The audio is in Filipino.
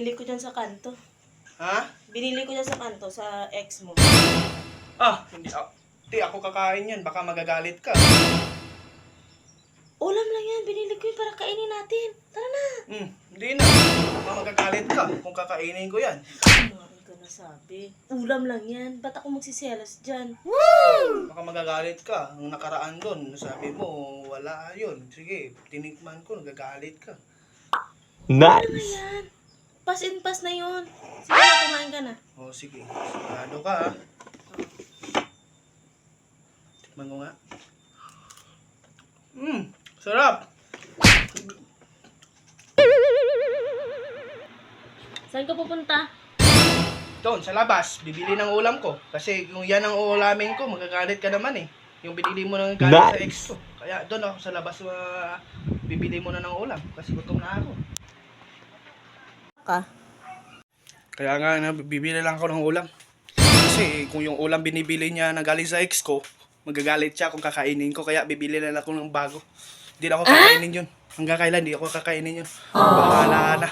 binili ko dyan sa kanto. Ha? Binili ko dyan sa kanto, sa ex mo. Hindi ako kakain yan. Baka magagalit ka. Ulam lang yan, binili ko yun para kainin natin. Tara na. Hindi na. Baka magagalit ka kung kakainin ko yan. Bakit ka nasabi? Ulam lang yan. Ba't ako magsiselos dyan? Baka magagalit ka. Ang nakaraan doon, sabi mo, wala yun. Sige, tinikman ko, nagagalit ka. Ano na Nice. yan? Pass in pass na yun. Sige na, kumain ka na. O sige, sigurado ka ha. Tikman ko nga. Sarap! Saan ka pupunta? Doon, sa labas, bibili ng ulam ko. Kasi kung yan ang ulamin ko, magagalit ka naman eh. Yung binili mo ng galing sa ex ko. Kaya doon ako sa labas, bibili mo na ng ulam. Kasi gutom na ako. Ka? Kaya nga, bibili lang ako ng ulam. Kasi kung yung ulam binibili niya na galing sa ex ko, magagalit siya kung kakainin ko. Kaya bibili lang ako ng bago. Hindi na ako kakainin yun. Hanggang kailan, hindi ako kakainin yun. Bahala na.